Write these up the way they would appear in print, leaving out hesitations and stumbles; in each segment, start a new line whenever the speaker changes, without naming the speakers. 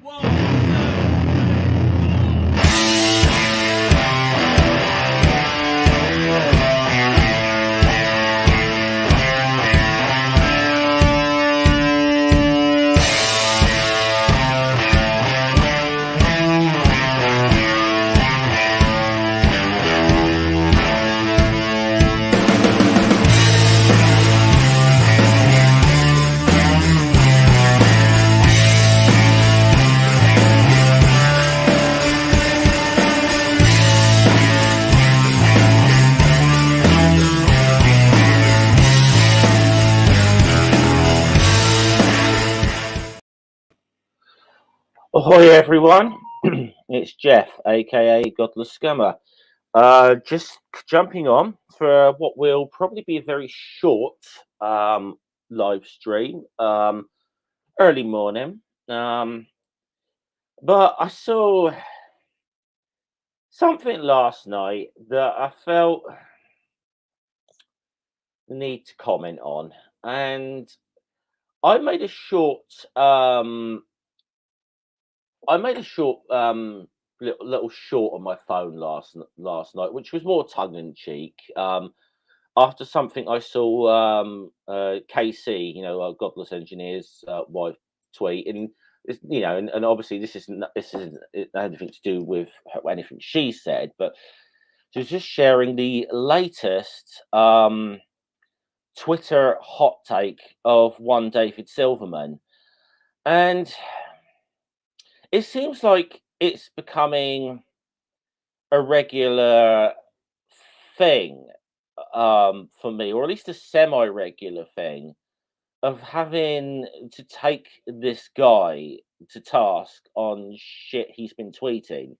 One, two,
Ahoy, everyone! It's Jeff, aka Godless Scummer. Just jumping on for what will probably be a very short live stream, early morning. But I saw something last night that I felt the need to comment on, and I made a short little short on my phone last night, which was more tongue in cheek. After something I saw KC, Godless Engineer's wife tweet, and and obviously this isn't anything to do with anything she said, but she was just sharing the latest Twitter hot take of one David Silverman, and it seems like it's becoming a regular thing for me, or at least a semi-regular thing, of having to take this guy to task on shit he's been tweeting.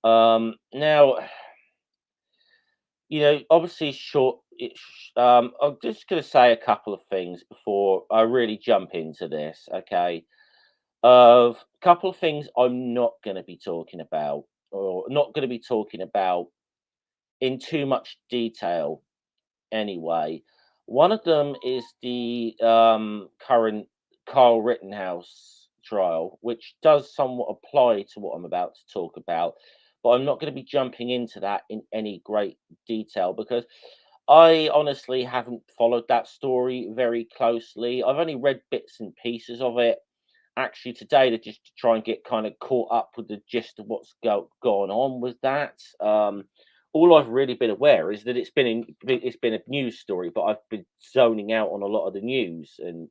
Now, obviously, I'm just going to say a couple of things before I really jump into this. Okay, of a couple of things I'm not going to be talking about, or not going to be talking about in too much detail anyway. One of them is the current Carl Rittenhouse trial, which does somewhat apply to what I'm about to talk about, but I'm not going to be jumping into that in any great detail because I honestly haven't followed that story very closely. I've only read bits and pieces of it actually today just to try and get kind of caught up with the gist of what's going on with that. All I've really been aware is that it's been a news story, but I've been zoning out on a lot of the news and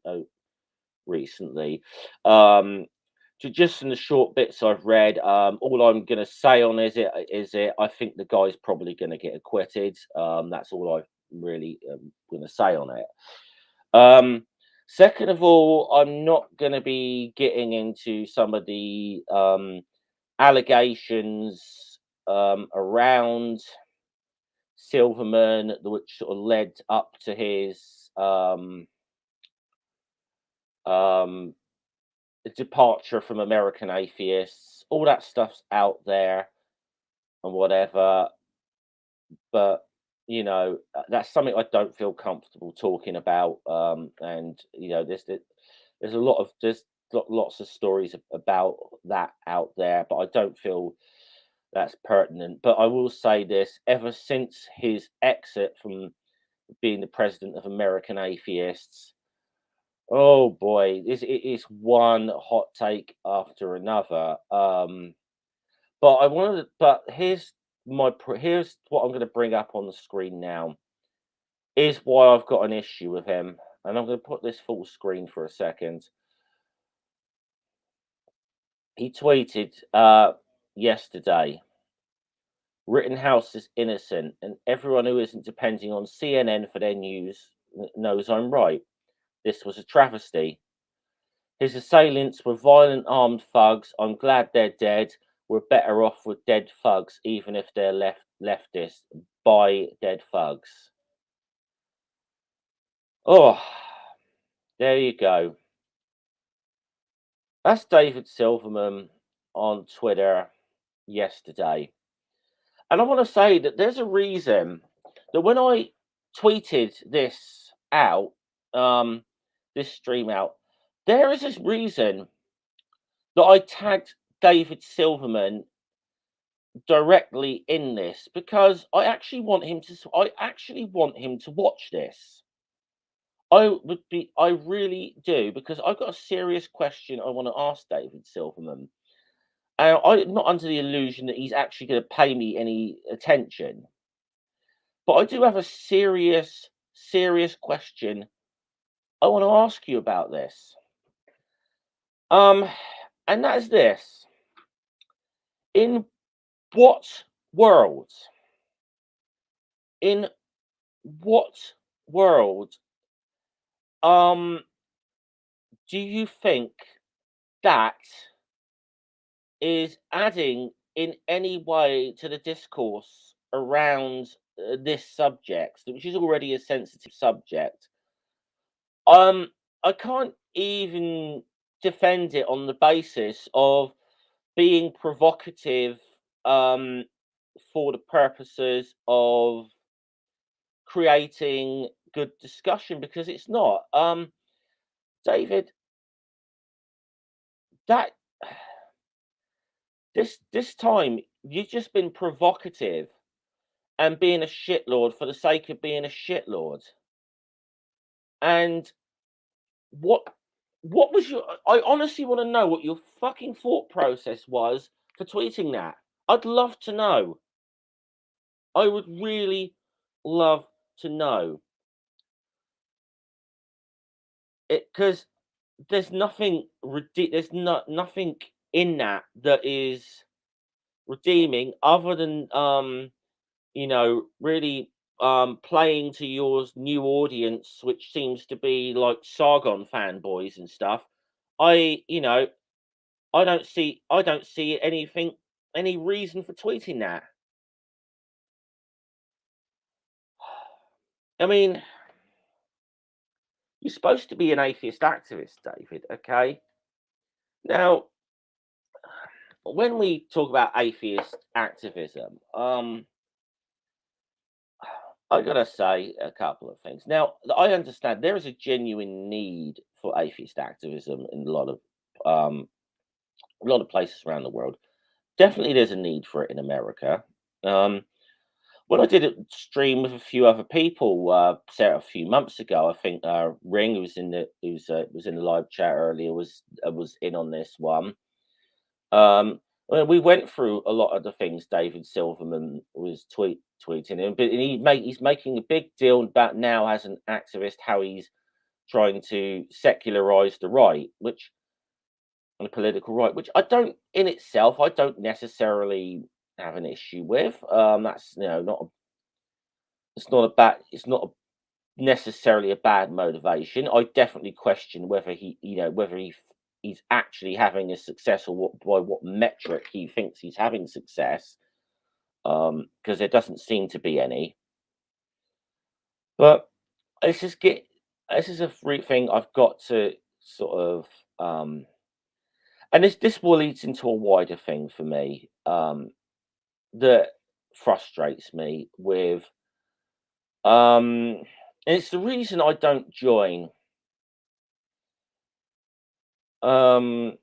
recently. Just in the short bits I've read, all I'm going to say on is it. I think the guy's probably going to get acquitted. That's all I've really going to say on it. Second of all, I'm not going to be getting into some of the allegations around Silverman, which sort of led up to his departure from American Atheists. All that stuff's out there and whatever, but that's something I don't feel comfortable talking about. And there's lots of stories about that out there, but I don't feel that's pertinent. But I will say this: ever since his exit from being the president of American Atheists, oh boy, it is one hot take after another. But here's what I'm going to bring up on the screen now. Is why I've got an issue with him, and I'm going to put this full screen for a second. He tweeted yesterday, Rittenhouse is innocent, and everyone who isn't depending on CNN for their news knows I'm right. This was a travesty. His assailants were violent armed thugs. I'm glad they're dead. We're better off with dead thugs, even if they're leftist. By dead thugs. Oh, there you go. That's David Silverman on Twitter yesterday. And I want to say that there's a reason that when I tweeted this out, this stream out, there is this reason that I tagged David Silverman directly in this because I actually want him to watch this. I really do, because I've got a serious question I want to ask David Silverman. I'm not under the illusion that he's actually going to pay me any attention, but I do have a serious question I want to ask you about this. Um, and that is this: in what world, in what world, um, do you think that is adding in any way to the discourse around this subject, which is already a sensitive subject? Um, I can't even defend it on the basis of being provocative, um, for the purposes of creating good discussion, because it's not. David, that this time you've just been provocative and being a shitlord for the sake of being a shitlord. And what what was your I honestly want to know what your fucking thought process was for tweeting that. I'd love to know. I would really love to know. It, because there's nothing in that that is redeeming, other than really playing to your new audience, which seems to be like Sargon fanboys and stuff. I you know I don't see any reason for tweeting that. I mean, you're supposed to be an atheist activist, David, okay? Now, when we talk about atheist activism, I gotta say a couple of things. Now, I understand there is a genuine need for atheist activism in a lot of places around the world. Definitely, there's a need for it in America. Um, when I did a stream with a few other people, say a few months ago, I think Ring, who was in the live chat earlier, was in on this one. Well, we went through a lot of the things David Silverman was tweeting, and but he's making a big deal about now as an activist how he's trying to secularize the right, which and the political right, which I don't necessarily have an issue with. That's not it's not necessarily a bad motivation. I definitely question whether he's actually having a success, or by what metric he thinks he's having success. Because there doesn't seem to be any. But this is get this is a free thing I've got to sort of and this will lead into a wider thing for me, that frustrates me with and it's the reason I don't join um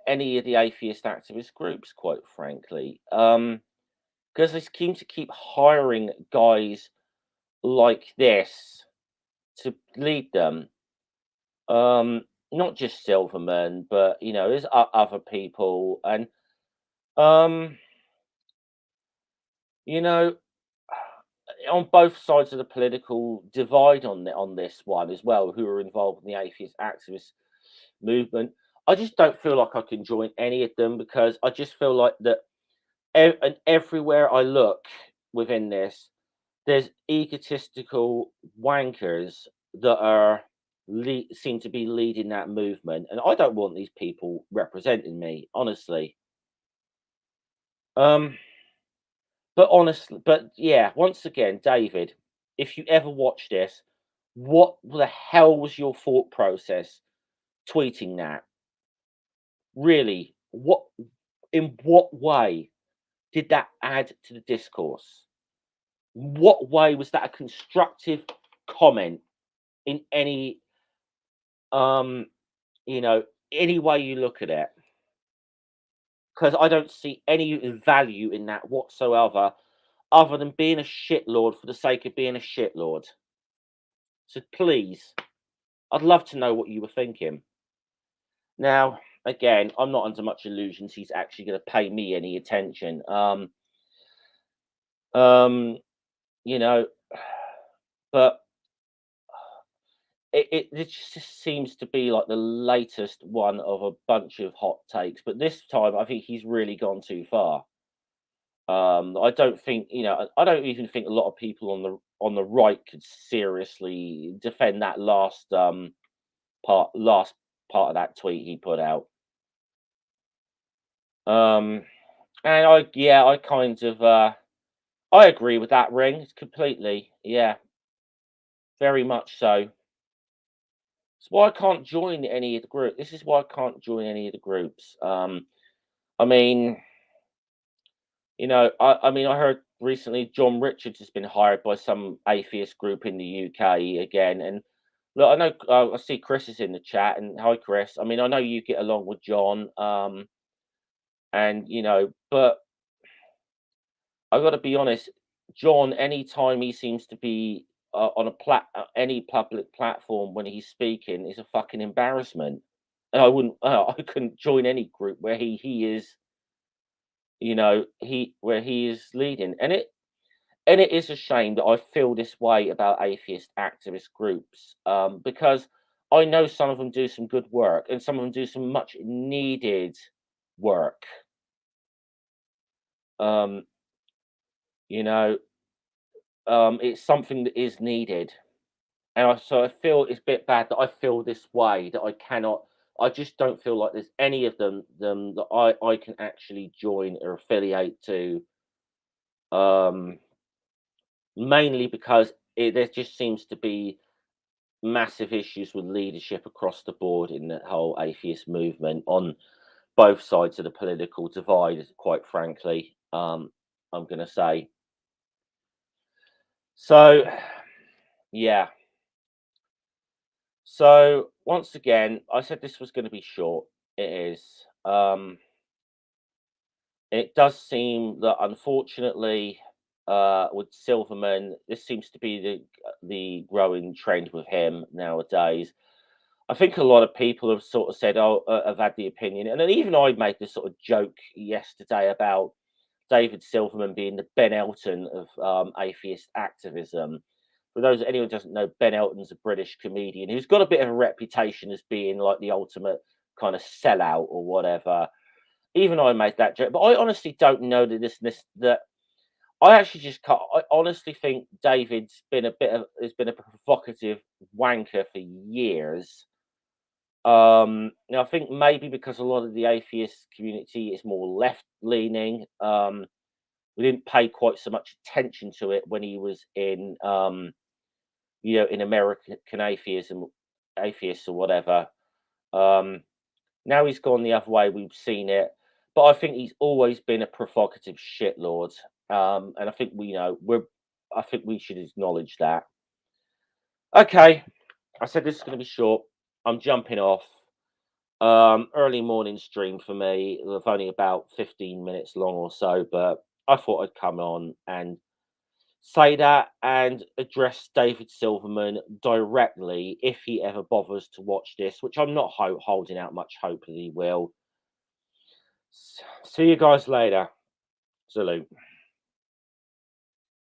any of the atheist activist groups, quite frankly. Because they seem to keep hiring guys like this to lead them. Not just Silverman, but there's other people, and um, you know, on both sides of the political divide on this one as well, who are involved in the atheist activist movement. I just don't feel like I can join any of them, because I just feel like that and everywhere I look within this, there's egotistical wankers that seem to be leading that movement, and I don't want these people representing me, honestly. Um, but yeah, once again, David, if you ever watch this, what the hell was your thought process tweeting that? Really, in what way did that add to the discourse? What way was that a constructive comment in any Um, you know, any way you look at it, because I don't see any value in that whatsoever, other than being a shitlord for the sake of being a shitlord. So please, I'd love to know what you were thinking. Now, again, I'm not under much illusions he's actually going to pay me any attention. Um, you know, but it just seems to be like the latest one of a bunch of hot takes. But this time, I think he's really gone too far. I don't think I don't even think a lot of people on the right could seriously defend that last part of that tweet he put out. Um, and I kind of I agree with that ring completely. Yeah, very much so. It's why I can't join any of the group. This is why I can't join any of the groups. I mean, I mean, I heard recently John Richards has been hired by some atheist group in the UK again. And look, I know I see Chris is in the chat, and hi, Chris. I mean, I know you get along with John, and but I got to be honest, John. Anytime he seems to be on any public platform when he's speaking, is a fucking embarrassment. And I wouldn't, I couldn't join any group where he is, he where he is leading, and it is a shame that I feel this way about atheist activist groups, because I know some of them do some good work, and some of them do some much needed work. Um, you know, it's something that is needed, and so I feel it's a bit bad that I feel this way that I cannot. I just don't feel like there's any of them that I can actually join or affiliate to. Um, Mainly because there just seems to be massive issues with leadership across the board in the whole atheist movement on both sides of the political divide, quite frankly. I'm going to say. So, yeah. So, once again, I said this was going to be short. It is. It does seem that, unfortunately, with Silverman, this seems to be the growing trend with him nowadays. I think a lot of people have sort of said, "Oh, have had the opinion," and then even I made this sort of joke yesterday about David Silverman being the Ben Elton of atheist activism. For those anyone who doesn't know, Ben Elton's a British comedian who's got a bit of a reputation as being like the ultimate kind of sellout or whatever. Even I made that joke, but I honestly don't know that I actually just can't. I honestly think David's been has been a provocative wanker for years. Now I think maybe because a lot of the atheist community is more left leaning, we didn't pay quite so much attention to it when he was in, in American atheists or whatever. Um, Now he's gone the other way. We've seen it, but I think he's always been a provocative shitlord, and I think I think we should acknowledge that. Okay, I said this is going to be short. I'm jumping off. Early morning stream for me. It was only about 15 minutes long or so, but I thought I'd come on and say that and address David Silverman directly if he ever bothers to watch this, which I'm not holding out much hope that he will. See you guys later. Salute.